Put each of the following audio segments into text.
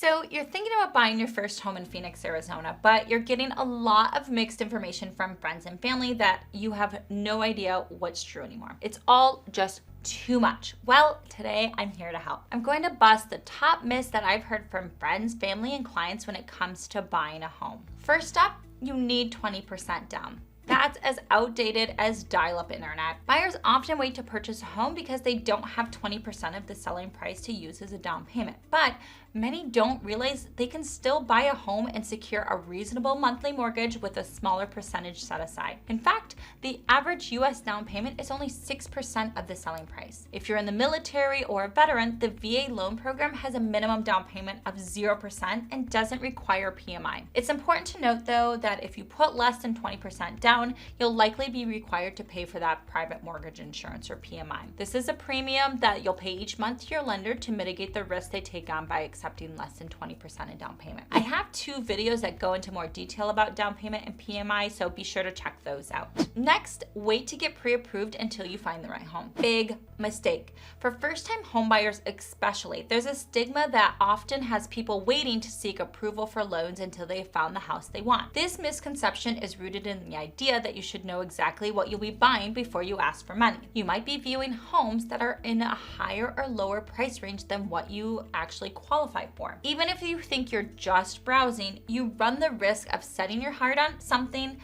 So you're thinking about buying your first home in Phoenix, Arizona, but you're getting a lot of mixed information from friends and family that you have no idea what's true anymore. It's all just too much. Well, today I'm here to help. I'm going to bust the top myths that I've heard from friends, family, and clients when it comes to buying a home. First up, you need 20% down. That's as outdated as dial-up internet. Buyers often wait to purchase a home because they don't have 20% of the selling price to use as a down payment. But many don't realize they can still buy a home and secure a reasonable monthly mortgage with a smaller percentage set aside. In fact, the average US down payment is only 6% of the selling price. If you're in the military or a veteran, the VA loan program has a minimum down payment of 0% and doesn't require PMI. It's important to note though that if you put less than 20% down, you'll likely be required to pay for that private mortgage insurance or PMI. This is a premium that you'll pay each month to your lender to mitigate the risk they take on by accepting less than 20% in down payment. I have 2 videos that go into more detail about down payment and PMI, so be sure to check those out. Next, wait to get pre-approved until you find the right home. Big mistake. For first-time homebuyers especially, there's a stigma that often has people waiting to seek approval for loans until they have found the house they want. This misconception is rooted in the idea that you should know exactly what you'll be buying before you ask for money. You might be viewing homes that are in a higher or lower price range than what you actually qualify for. Even if you think you're just browsing, you run the risk of setting your heart on something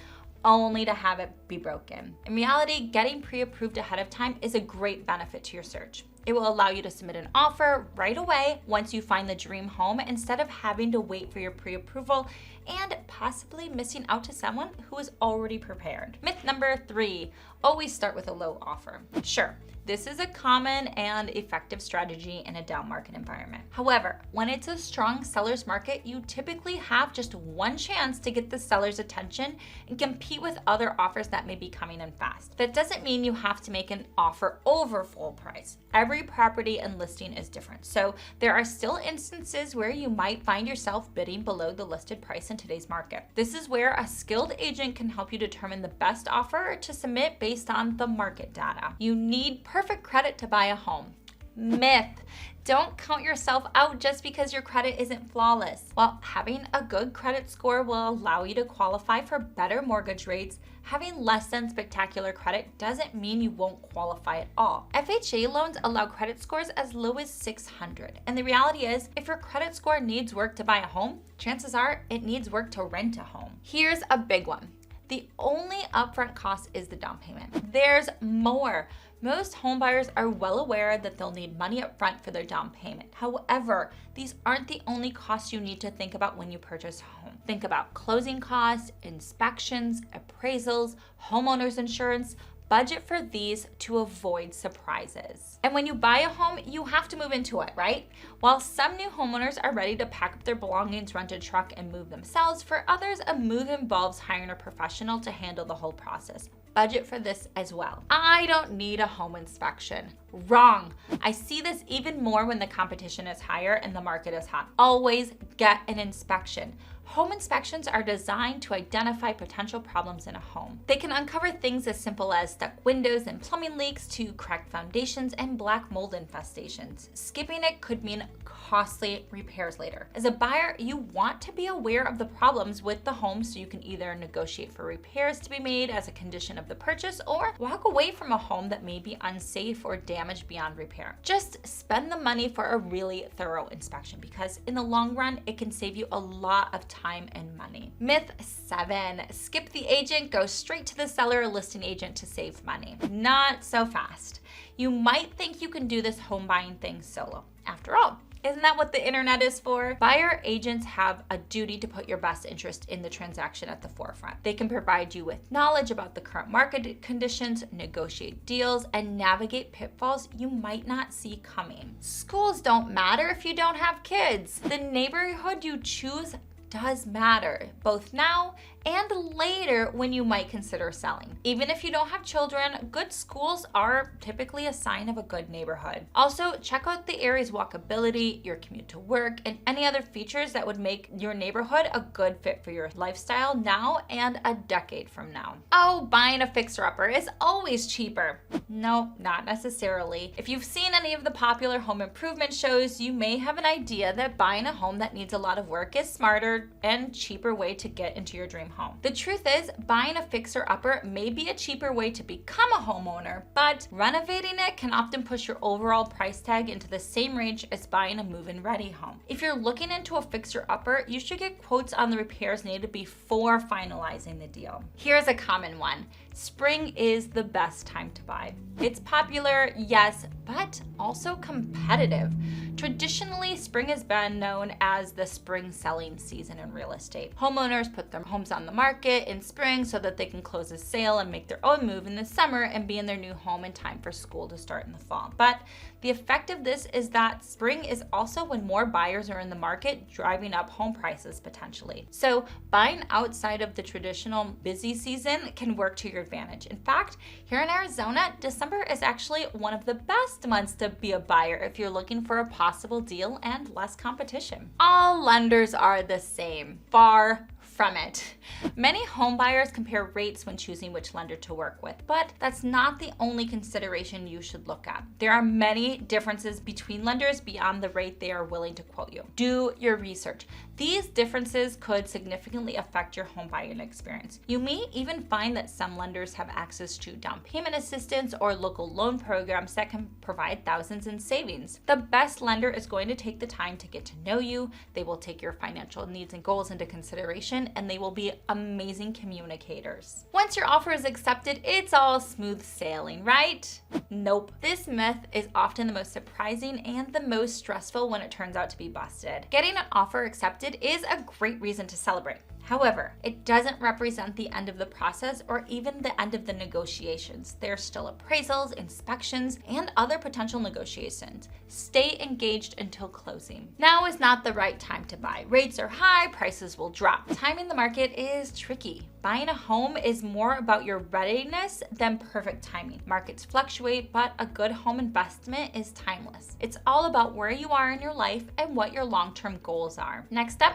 only to have it be broken. In reality, getting pre-approved ahead of time is a great benefit to your search. It will allow you to submit an offer right away once you find the dream home instead of having to wait for your pre-approval and possibly missing out to someone who is already prepared. Myth number 3, always start with a low offer. Sure, this is a common and effective strategy in a down market environment. However, when it's a strong seller's market, you typically have just one chance to get the seller's attention and compete with other offers that may be coming in fast. That doesn't mean you have to make an offer over full price. Every property and listing is different, so there are still instances where you might find yourself bidding below the listed price in today's market. This is where a skilled agent can help you determine the best offer to submit based on the market data. You need perfect credit to buy a home. Myth. Don't count yourself out just because your credit isn't flawless. While having a good credit score will allow you to qualify for better mortgage rates, having less than spectacular credit doesn't mean you won't qualify at all. FHA loans allow credit scores as low as 600. And the reality is, if your credit score needs work to buy a home, chances are it needs work to rent a home. Here's a big one. The only upfront cost is the down payment. There's more. Most homebuyers are well aware that they'll need money up front for their down payment. However, these aren't the only costs you need to think about when you purchase a home. Think about closing costs, inspections, appraisals, homeowner's insurance. Budget for these to avoid surprises. And when you buy a home, you have to move into it, right? While some new homeowners are ready to pack up their belongings, rent a truck, and move themselves, for others, a move involves hiring a professional to handle the whole process. Budget for this as well. I don't need a home inspection. Wrong. I see this even more when the competition is higher and the market is hot. Always get an inspection. Home inspections are designed to identify potential problems in a home. They can uncover things as simple as stuck windows and plumbing leaks to cracked foundations and black mold infestations. Skipping it could mean costly repairs later. As a buyer, you want to be aware of the problems with the home so you can either negotiate for repairs to be made as a condition of the purchase or walk away from a home that may be unsafe or damaged beyond repair. Just spend the money for a really thorough inspection because in the long run, it can save you a lot of time and money. Myth 7, skip the agent, go straight to the seller or listing agent to save money. Not so fast. You might think you can do this home buying thing solo. After all, isn't that what the internet is for? Buyer agents have a duty to put your best interest in the transaction at the forefront. They can provide you with knowledge about the current market conditions, negotiate deals, and navigate pitfalls you might not see coming. Schools don't matter if you don't have kids. The neighborhood you choose does matter, both now and later when you might consider selling. Even if you don't have children, good schools are typically a sign of a good neighborhood. Also, check out the area's walkability, your commute to work, and any other features that would make your neighborhood a good fit for your lifestyle now and a decade from now. Oh, buying a fixer-upper is always cheaper. No, not necessarily. If you've seen any of the popular home improvement shows, you may have an idea that buying a home that needs a lot of work is smarter and cheaper way to get into your dream home. The truth is, buying a fixer-upper may be a cheaper way to become a homeowner, but renovating it can often push your overall price tag into the same range as buying a move-in ready home. If you're looking into a fixer-upper, you should get quotes on the repairs needed before finalizing the deal. Here's a common one. Spring is the best time to buy. It's popular, yes, but also competitive. Traditionally, spring has been known as the spring selling season in real estate. Homeowners put their homes on the market in spring so that they can close a sale and make their own move in the summer and be in their new home in time for school to start in the fall. But the effect of this is that spring is also when more buyers are in the market, driving up home prices potentially. So buying outside of the traditional busy season can work to your advantage. In fact, here in Arizona, December is actually one of the best months to be a buyer if you're looking for a possible deal and less competition. All lenders are the same. Far from it. Many home buyers compare rates when choosing which lender to work with, but that's not the only consideration you should look at. There are many differences between lenders beyond the rate they are willing to quote you. Do your research. These differences could significantly affect your home buying experience. You may even find that some lenders have access to down payment assistance or local loan programs that can provide thousands in savings. The best lender is going to take the time to get to know you. They will take your financial needs and goals into consideration, and they will be amazing communicators. Once your offer is accepted, it's all smooth sailing, right? Nope. This myth is often the most surprising and the most stressful when it turns out to be busted. Getting an offer accepted is a great reason to celebrate. However, it doesn't represent the end of the process or even the end of the negotiations. There's still appraisals, inspections, and other potential negotiations. Stay engaged until closing. Now is not the right time to buy. Rates are high, prices will drop. Timing the market is tricky. Buying a home is more about your readiness than perfect timing. Markets fluctuate, but a good home investment is timeless. It's all about where you are in your life and what your long-term goals are. Next up,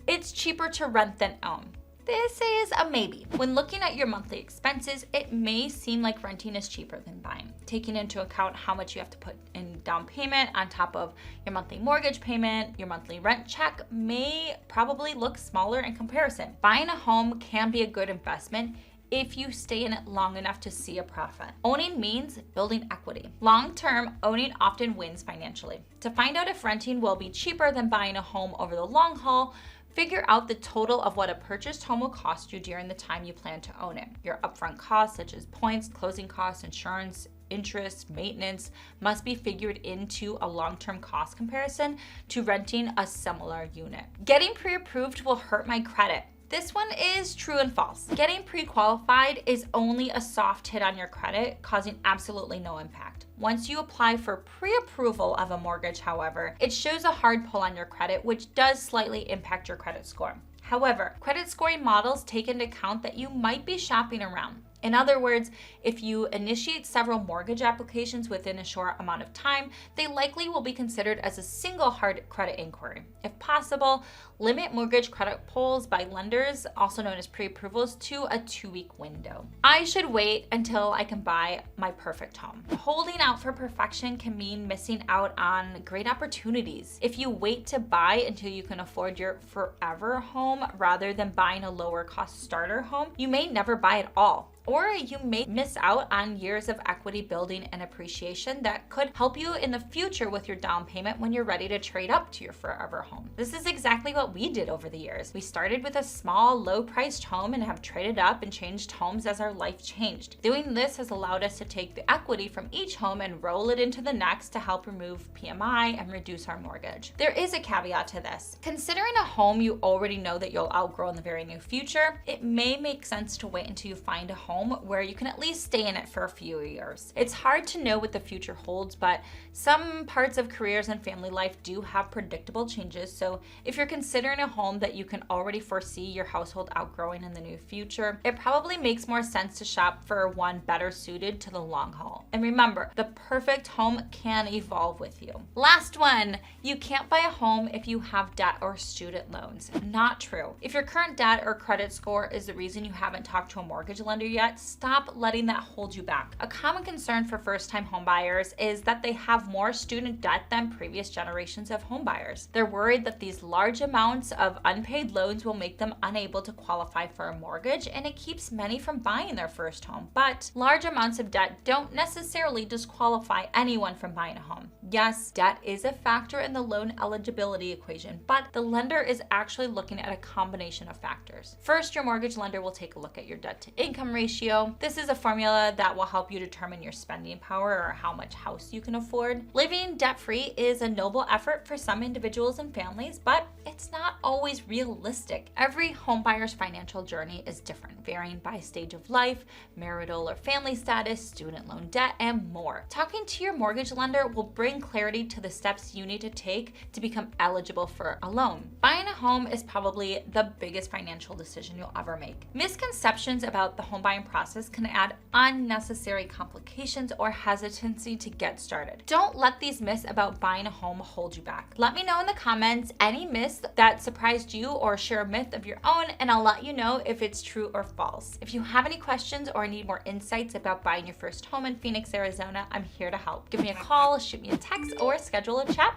it's cheaper to rent than own. This is a maybe. When looking at your monthly expenses, it may seem like renting is cheaper than buying. Taking into account how much you have to put in down payment on top of your monthly mortgage payment, your monthly rent check may probably look smaller in comparison. Buying a home can be a good investment if you stay in it long enough to see a profit. Owning means building equity. Long-term, owning often wins financially. To find out if renting will be cheaper than buying a home over the long haul, figure out the total of what a purchased home will cost you during the time you plan to own it. Your upfront costs such as points, closing costs, insurance, interest, maintenance must be figured into a long-term cost comparison to renting a similar unit. Getting pre-approved will hurt my credit. This one is true and false. Getting pre-qualified is only a soft hit on your credit, causing absolutely no impact. Once you apply for pre-approval of a mortgage, however, it shows a hard pull on your credit, which does slightly impact your credit score. However, credit scoring models take into account that you might be shopping around. In other words, if you initiate several mortgage applications within a short amount of time, they likely will be considered as a single hard credit inquiry. If possible, limit mortgage credit pulls by lenders, also known as pre-approvals, to a 2-week window. I should wait until I can buy my perfect home. Holding out for perfection can mean missing out on great opportunities. If you wait to buy until you can afford your forever home rather than buying a lower cost starter home, you may never buy at all. Or you may miss out on years of equity building and appreciation that could help you in the future with your down payment when you're ready to trade up to your forever home. This is exactly what we did over the years. We started with a small, low-priced home and have traded up and changed homes as our life changed. Doing this has allowed us to take the equity from each home and roll it into the next to help remove PMI and reduce our mortgage. There is a caveat to this. Considering a home you already know that you'll outgrow in the very near future, it may make sense to wait until you find a home home where you can at least stay in it for a few years. It's hard to know what the future holds, but some parts of careers and family life do have predictable changes. So if you're considering a home that you can already foresee your household outgrowing in the near future, it probably makes more sense to shop for one better suited to the long haul. And remember, the perfect home can evolve with you. Last one, you can't buy a home if you have debt or student loans. Not true. If your current debt or credit score is the reason you haven't talked to a mortgage lender yet, stop letting that hold you back. A common concern for first-time home buyers is that they have more student debt than previous generations of home buyers. They're worried that these large amounts of unpaid loans will make them unable to qualify for a mortgage, and it keeps many from buying their first home. But large amounts of debt don't necessarily disqualify anyone from buying a home. Yes, debt is a factor in the loan eligibility equation, but the lender is actually looking at a combination of factors. First, your mortgage lender will take a look at your debt to income ratio. This is a formula that will help you determine your spending power or how much house you can afford. Living debt-free is a noble effort for some individuals and families, but it's not always realistic. Every home buyer's financial journey is different, varying by stage of life, marital or family status, student loan debt, and more. Talking to your mortgage lender will bring clarity to the steps you need to take to become eligible for a loan. Buying a home is probably the biggest financial decision you'll ever make. Misconceptions about the home buying process can add unnecessary complications or hesitancy to get started. Don't let these myths about buying a home hold you back. Let me know in the comments any myths that surprised you, or share a myth of your own, and I'll let you know if it's true or false. If you have any questions or need more insights about buying your first home in Phoenix, Arizona, I'm here to help. Give me a call, shoot me a text, or schedule a chat.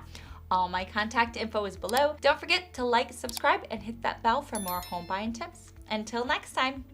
All my contact info is below. Don't forget to like, subscribe, and hit that bell for more home buying tips. Until next time.